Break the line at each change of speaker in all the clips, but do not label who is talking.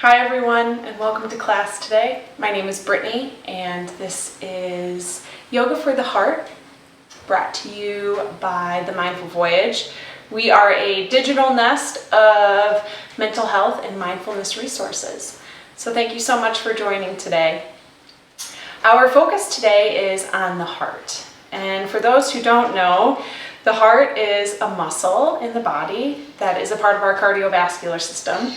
Hi everyone, and welcome to class today. My name is Brittany, and this is Yoga for the Heart, brought to you by the Mindful Voyage. We are a digital nest of mental health and mindfulness resources. So thank you so much for joining today. Our focus today is on the heart. And for those who don't know, the heart is a muscle in the body that is a part of our cardiovascular system.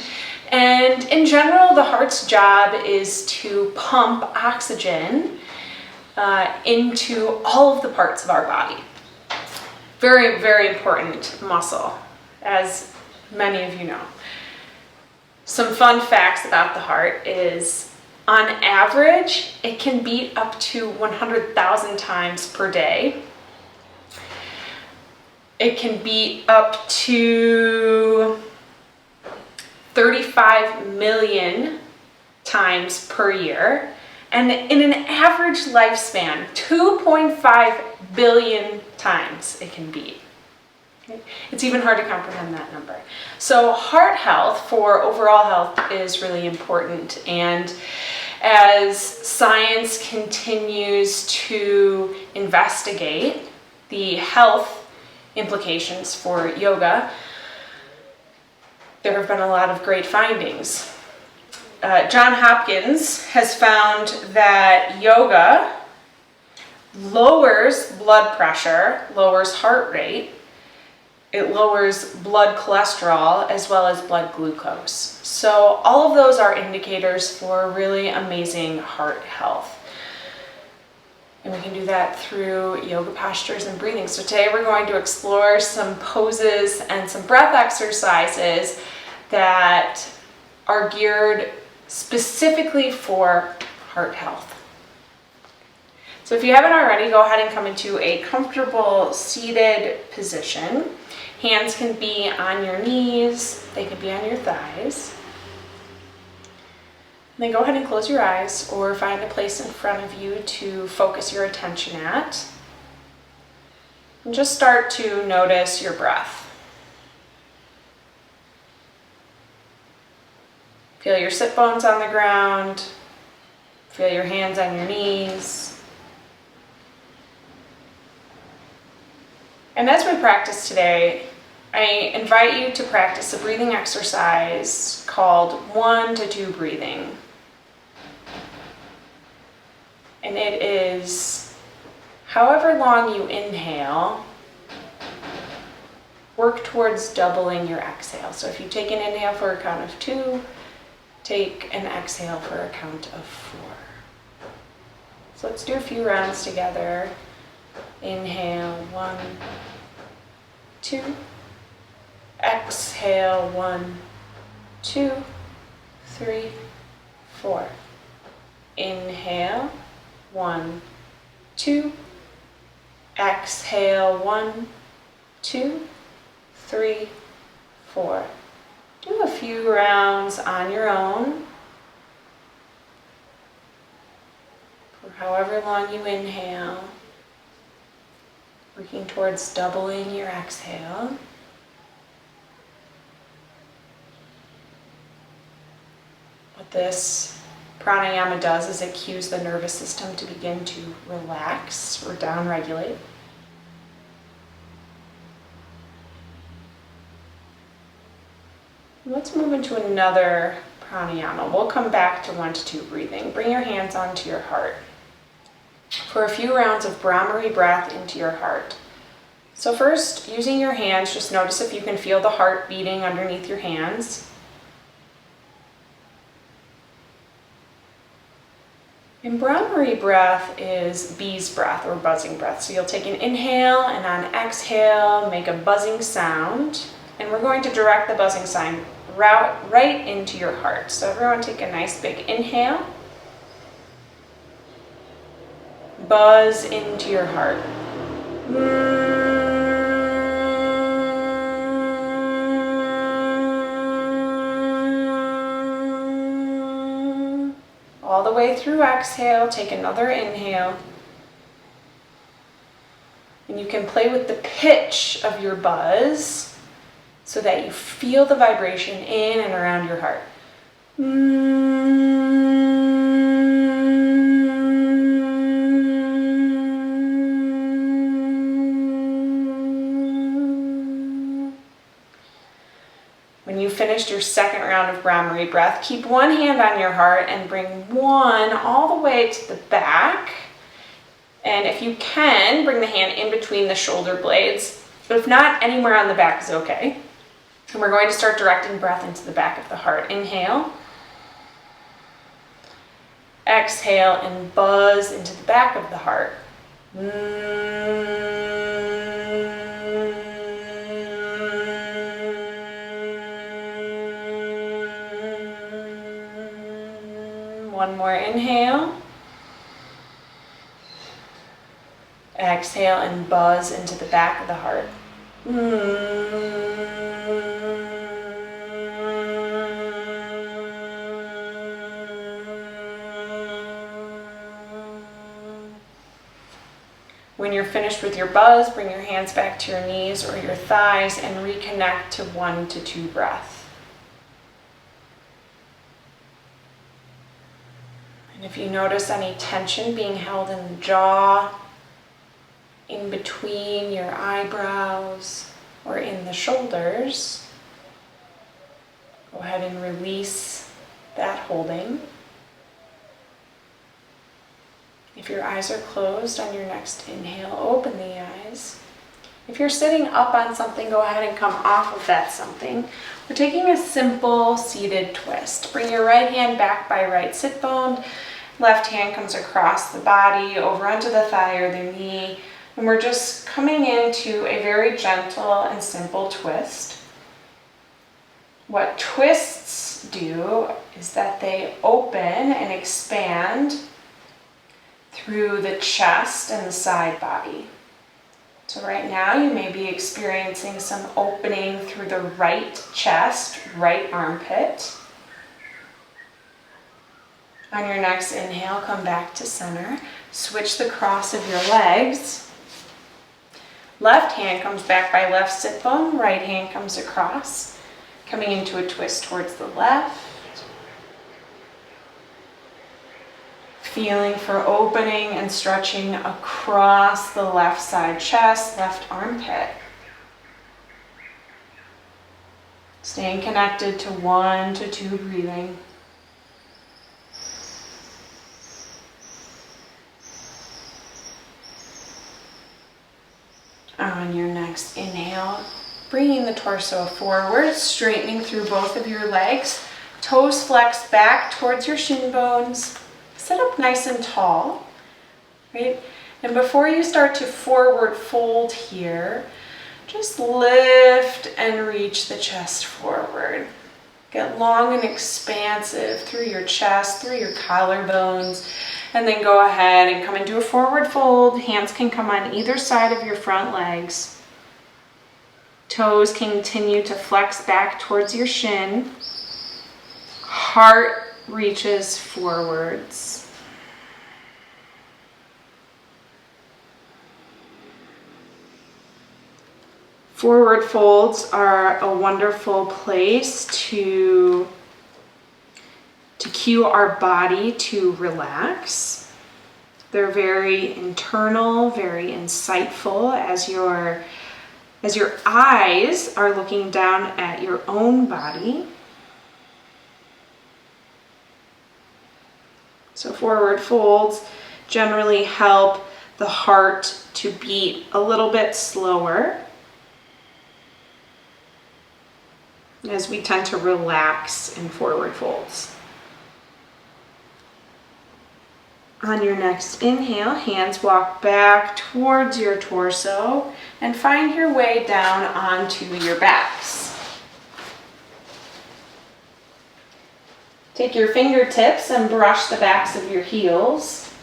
And in general, the heart's job is to pump oxygen into all of the parts of our body. Very, very important muscle, as many of you know. Some fun facts about the heart is, on average, it can beat up to 100,000 times per day. It can beat up to 35 million times per year, and in an average lifespan, 2.5 billion times it can beat. Okay? It's even hard to comprehend that number. So heart health for overall health is really important, and as science continues to investigate the health implications for yoga, there have been a lot of great findings. John Hopkins has found that yoga lowers blood pressure, lowers heart rate, it lowers blood cholesterol as well as blood glucose. So all of those are indicators for really amazing heart health. And we can do that through yoga postures and breathing. So today we're going to explore some poses and some breath exercises that are geared specifically for heart health. So if you haven't already, go ahead and come into a comfortable seated position. Hands can be on your knees, they can be on your thighs. Then go ahead and close your eyes or find a place in front of you to focus your attention at. And just start to notice your breath. Feel your sit bones on the ground. Feel your hands on your knees. And as we practice today, I invite you to practice a breathing exercise called 1 to 2 breathing. And it is however long you inhale, work towards doubling your exhale. So if you take an inhale for a count of 2, take an exhale for a count of 4. So let's do a few rounds together. Inhale, 1, 2. Exhale, 1, 2, 3, 4. Inhale, 1, 2. Exhale, 1, 2, 3, 4. Do a few rounds on your own for however long you inhale, working towards doubling your exhale. What this pranayama does is it cues the nervous system to begin to relax or downregulate. Let's move into another pranayama. We'll come back to 1 to 2 breathing. Bring your hands onto your heart for a few rounds of Brahmari breath into your heart. So first, using your hands, just notice if you can feel the heart beating underneath your hands. And Brahmari breath is bee's breath or buzzing breath. So you'll take an inhale and on exhale, make a buzzing sound. And we're going to direct the buzzing sound right into your heart. So everyone take a nice big inhale. Buzz into your heart. All the way through exhale, take another inhale. And you can play with the pitch of your buzz so that you feel the vibration in and around your heart. When you finished your second round of Brahmari breath, keep one hand on your heart and bring one all the way to the back. And if you can, bring the hand in between the shoulder blades. But if not, anywhere on the back is okay. And we're going to start directing breath into the back of the heart. Inhale. Exhale and buzz into the back of the heart. One more inhale. Exhale and buzz into the back of the heart. When you're finished with your buzz, bring your hands back to your knees or your thighs and reconnect to 1 to 2 breaths. And if you notice any tension being held in the jaw, in between your eyebrows, or in the shoulders, go ahead and release that holding. If your eyes are closed on your next inhale, open the eyes. If you're sitting up on something, go ahead and come off of that something. We're taking a simple seated twist. Bring your right hand back by right sit bone. Left hand comes across the body, over onto the thigh or the knee. And we're just coming into a very gentle and simple twist. What twists do is that they open and expand through the chest and the side body. So right now you may be experiencing some opening through the right chest, right armpit. On your next inhale, come back to center. Switch the cross of your legs. Left hand comes back by left sit bone, right hand comes across, coming into a twist towards the left. Feeling for opening and stretching across the left side chest, left armpit. Staying connected to 1 to 2 breathing. On your next inhale, bringing the torso forward, straightening through both of your legs. Toes flex back towards your shin bones. Sit up nice and tall, right? And before you start to forward fold here, just lift and reach the chest forward. Get long and expansive through your chest, through your collarbones, and then go ahead and come into a forward fold. Hands can come on either side of your front legs. Toes continue to flex back towards your shin. Heart reaches forwards. Forward folds are a wonderful place to cue our body to relax. They're very internal, very insightful as your eyes are looking down at your own body. So forward folds generally help the heart to beat a little bit slower as we tend to relax in forward folds. On your next inhale, hands walk back towards your torso and find your way down onto your backs. Take your fingertips and brush the backs of your heels.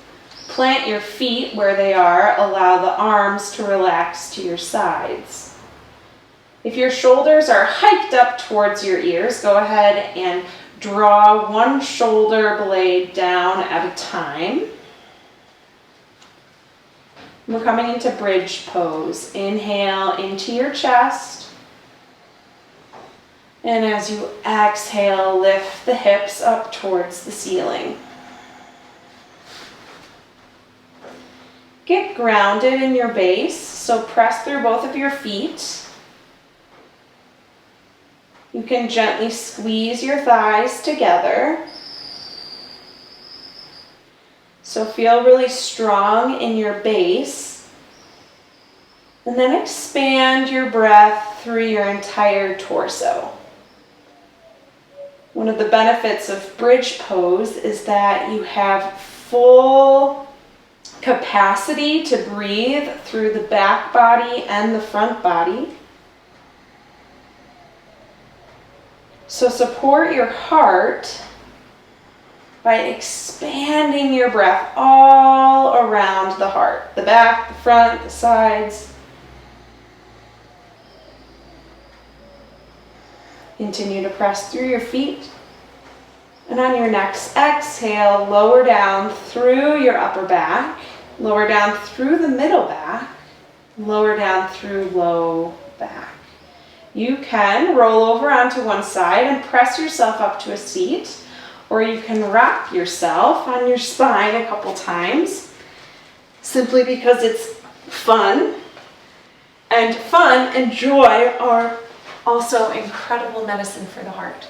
Plant your feet where they are. Allow the arms to relax to your sides. If your shoulders are hiked up towards your ears, go ahead and draw one shoulder blade down at a time. We're coming into bridge pose. Inhale into your chest. And as you exhale, lift the hips up towards the ceiling. Get grounded in your base, so press through both of your feet. You can gently squeeze your thighs together. So feel really strong in your base. And then expand your breath through your entire torso. One of the benefits of bridge pose is that you have full capacity to breathe through the back body and the front body. So support your heart by expanding your breath all around the heart, the back, the front, the sides. Continue to press through your feet. And on your next exhale, lower down through your upper back, lower down through the middle back, lower down through low back. You can roll over onto one side and press yourself up to a seat, or you can rock yourself on your spine a couple times, simply because it's fun. And fun and joy are also incredible medicine for the heart.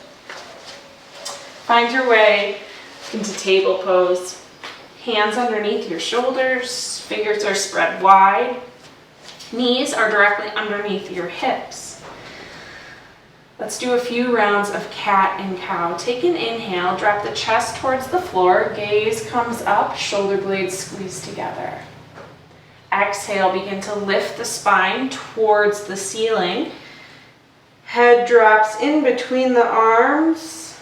Find your way into table pose. Hands underneath your shoulders, fingers are spread wide. Knees are directly underneath your hips. Let's do a few rounds of cat and cow. Take an inhale, drop the chest towards the floor, gaze comes up, shoulder blades squeeze together. Exhale, begin to lift the spine towards the ceiling. Head drops in between the arms.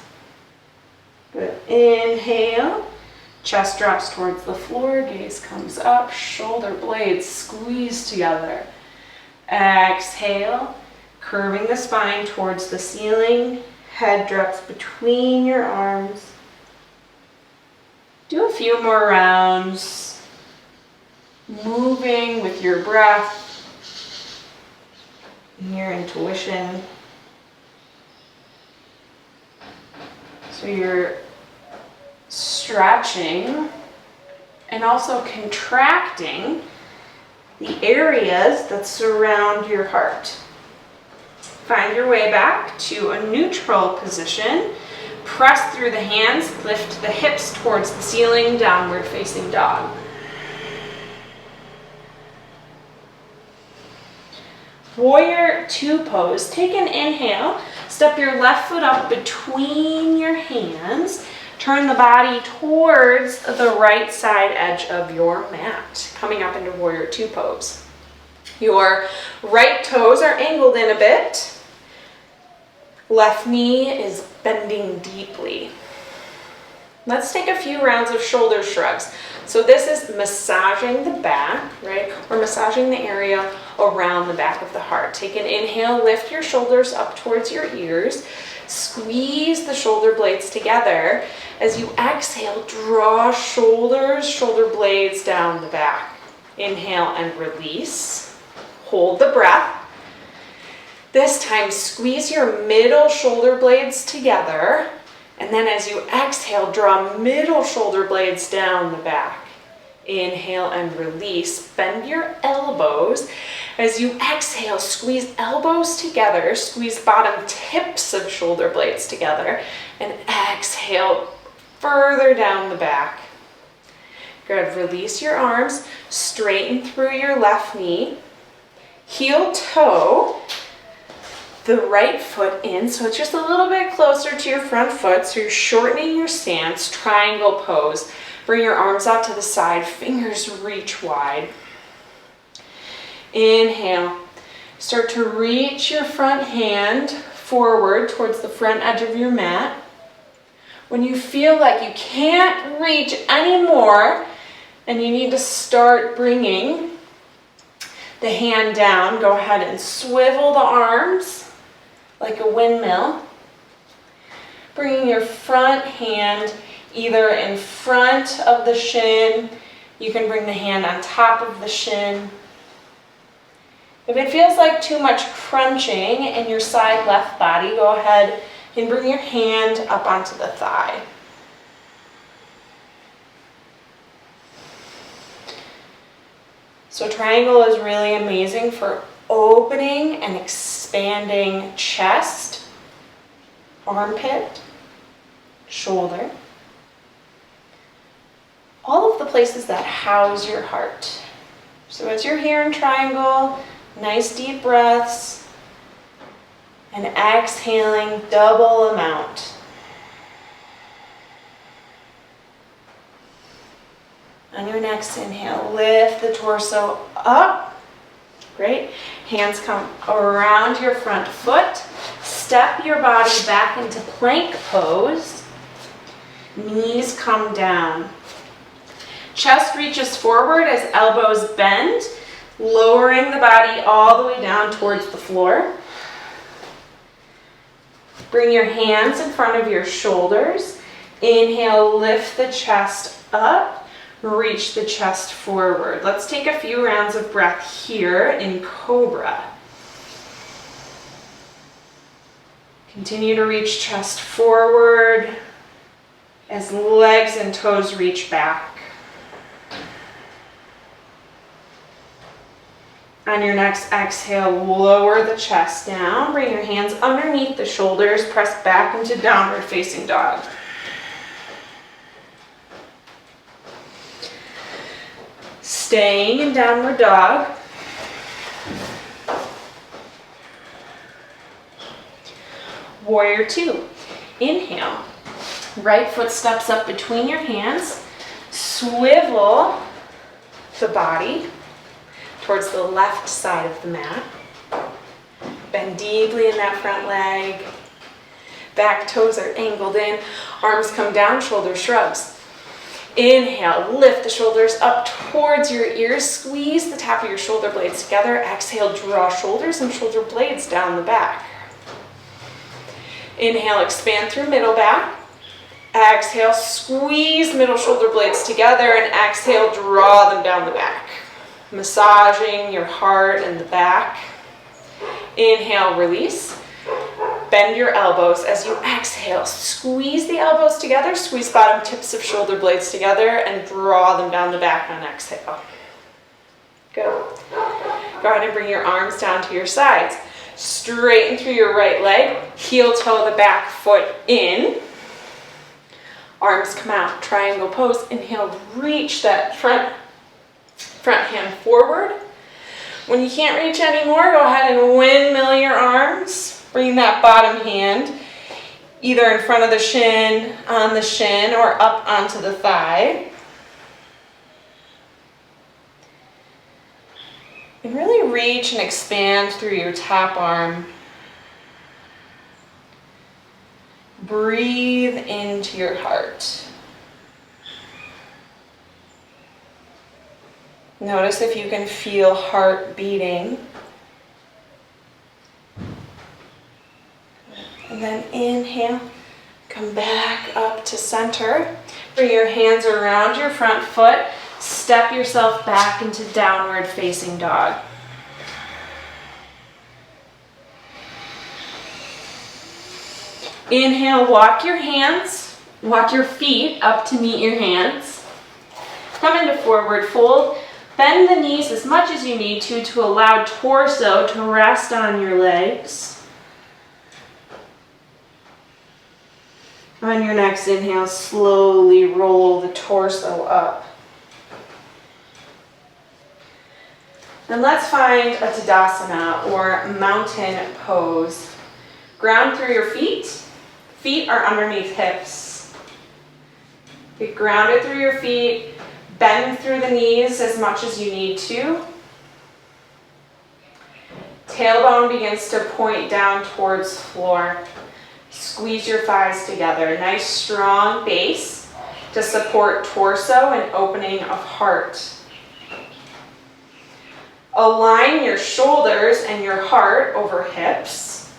Good. Inhale, chest drops towards the floor, gaze comes up, shoulder blades squeeze together. Exhale, curving the spine towards the ceiling, head drops between your arms. Do a few more rounds, moving with your breath and your intuition. So you're stretching and also contracting the areas that surround your heart. Find your way back to a neutral position. Press through the hands, lift the hips towards the ceiling, downward facing dog. Warrior two pose. Take an inhale, step your left foot up between your hands, turn the body towards the right side edge of your mat, coming up into warrior two pose. Your right toes are angled in a bit. Left knee is bending deeply. Let's take a few rounds of shoulder shrugs. So this is massaging the back, right? We're massaging the area around the back of the heart. Take an inhale, lift your shoulders up towards your ears. Squeeze the shoulder blades together. As you exhale, draw shoulder blades down the back. Inhale and release. Hold the breath. This time, squeeze your middle shoulder blades together. And then as you exhale, draw middle shoulder blades down the back. Inhale and release. Bend your elbows. As you exhale, squeeze elbows together. Squeeze bottom tips of shoulder blades together. And exhale further down the back. Good. Release your arms. Straighten through your left knee. Heel toe the right foot in, so it's just a little bit closer to your front foot, so you're shortening your stance, triangle pose. Bring your arms out to the side, fingers reach wide. Inhale. Start to reach your front hand forward towards the front edge of your mat. When you feel like you can't reach anymore and you need to start bringing the hand down, go ahead and swivel the arms like a windmill. Bringing your front hand either in front of the shin. You can bring the hand on top of the shin. If it feels like too much crunching in your side left body, go ahead and bring your hand up onto the thigh. So triangle is really amazing for opening and expanding chest, armpit, shoulder, all of the places that house your heart. So as you're here in triangle, nice deep breaths, and exhaling double amount. On your next inhale, lift the torso up. Great. Hands come around your front foot. Step your body back into plank pose. Knees come down. Chest reaches forward as elbows bend, lowering the body all the way down towards the floor. Bring your hands in front of your shoulders. Inhale, lift the chest up. Reach the chest forward. Let's take a few rounds of breath here in Cobra. Continue to reach chest forward as legs and toes reach back. On your next exhale, lower the chest down. Bring your hands underneath the shoulders. Press back into downward facing dog. Staying in downward dog. Warrior two. Inhale. Right foot steps up between your hands. Swivel the body towards the left side of the mat. Bend deeply in that front leg. Back toes are angled in. Arms come down, shoulder shrugs. Inhale, lift the shoulders up towards your ears. Squeeze the top of your shoulder blades together. Exhale, draw shoulders and shoulder blades down the back. Inhale, expand through middle back. Exhale, squeeze middle shoulder blades together, and exhale, draw them down the back. Massaging your heart and the back. Inhale, release. Bend your elbows as you exhale. Squeeze the elbows together, squeeze bottom tips of shoulder blades together, and draw them down the back on exhale. Good. Go ahead and bring your arms down to your sides. Straighten through your right leg, heel toe the back foot in. Arms come out, triangle pose. Inhale, reach that front hand forward. When you can't reach anymore, go ahead and windmill your arms. Bring that bottom hand either in front of the shin, on the shin, or up onto the thigh. And really reach and expand through your top arm. Breathe into your heart. Notice if you can feel heart beating. And then inhale, come back up to center. Bring your hands around your front foot. Step yourself back into downward facing dog. Inhale, walk your feet up to meet your hands. Come into forward fold. Bend the knees as much as you need to allow torso to rest on your legs. On your next inhale, slowly roll the torso up. And let's find a Tadasana or mountain pose. Ground through your feet. Feet are underneath hips. Get grounded through your feet. Bend through the knees as much as you need to. Tailbone begins to point down towards floor. Squeeze your thighs together. Nice strong base to support torso and opening of heart. Align your shoulders and your heart over hips.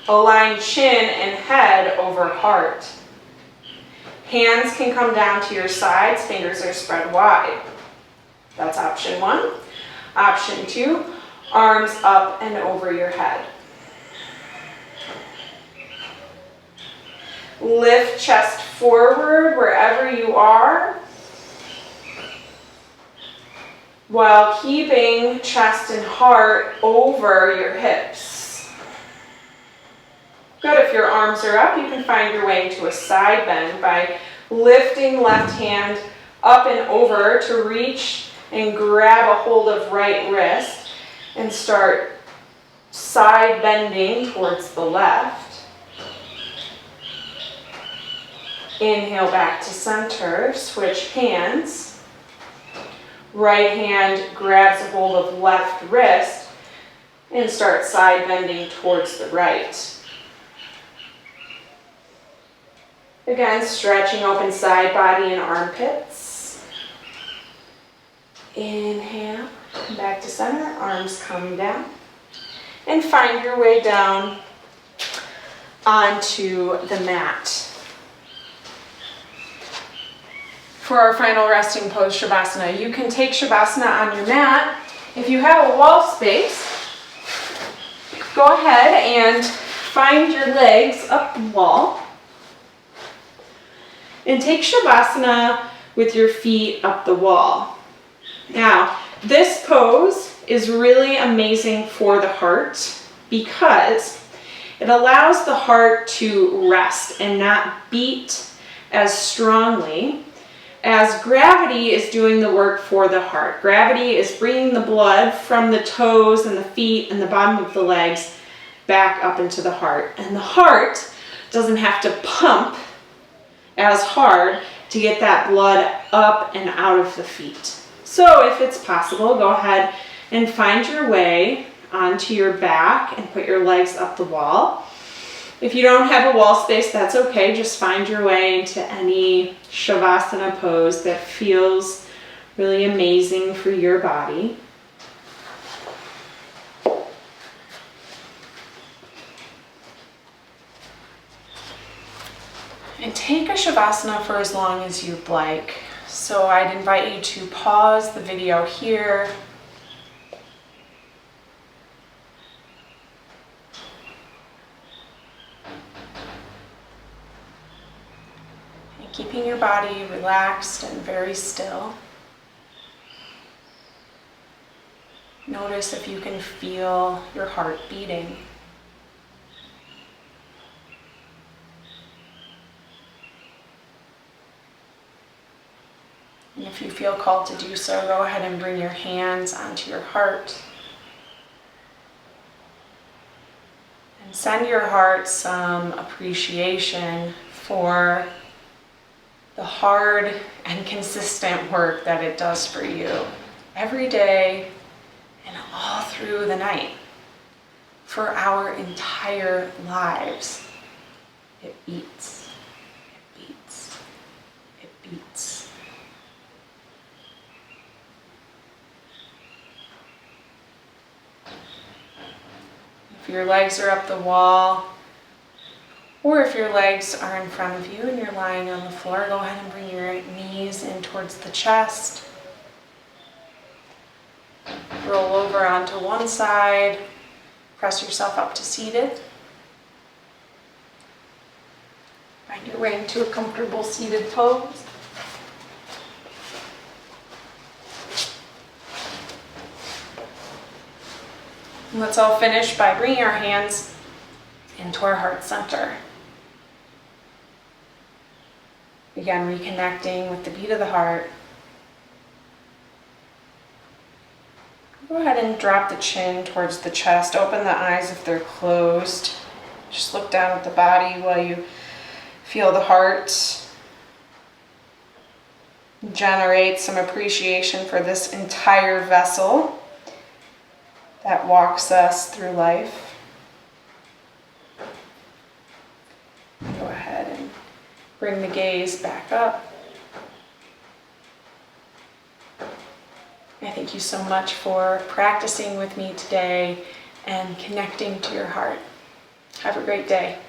Align chin and head over heart. Hands can come down to your sides, fingers are spread wide. That's option one. Option two, arms up and over your head. Lift chest forward wherever you are, while keeping chest and heart over your hips. Good. If your arms are up, you can find your way into a side bend by lifting left hand up and over to reach and grab a hold of right wrist and start side bending towards the left. Inhale back to center, switch hands. Right hand grabs a hold of left wrist and start side bending towards the right. Again, stretching open side body and armpits. Inhale, come back to center, arms come down. And find your way down onto the mat. For our final resting pose, Shavasana, you can take Shavasana on your mat. If you have a wall space, go ahead and find your legs up the wall. And take Shavasana with your feet up the wall. Now, this pose is really amazing for the heart because it allows the heart to rest and not beat as strongly as gravity is doing the work for the heart. Gravity is bringing the blood from the toes and the feet and the bottom of the legs back up into the heart. And the heart doesn't have to pump as hard to get that blood up and out of the feet. So if it's possible, go ahead and find your way onto your back and put your legs up the wall. If you don't have a wall space, that's okay. Just find your way into any Shavasana pose that feels really amazing for your body. And take a Shavasana for as long as you'd like. So I'd invite you to pause the video here. And keeping your body relaxed and very still. Notice if you can feel your heart beating. And if you feel called to do so, go ahead and bring your hands onto your heart. And send your heart some appreciation for the hard and consistent work that it does for you every day and all through the night. For our entire lives, it beats, it beats, it beats. If your legs are up the wall, or if your legs are in front of you and you're lying on the floor, go ahead and bring your knees in towards the chest. Roll over onto one side, press yourself up to seated. Find your way into a comfortable seated pose. And let's all finish by bringing our hands into our heart center. Again, reconnecting with the beat of the heart. Go ahead and drop the chin towards the chest. Open the eyes if they're closed. Just look down at the body while you feel the heart. Generate some appreciation for this entire vessel that walks us through life. Go ahead and bring the gaze back up. I thank you so much for practicing with me today and connecting to your heart. Have a great day.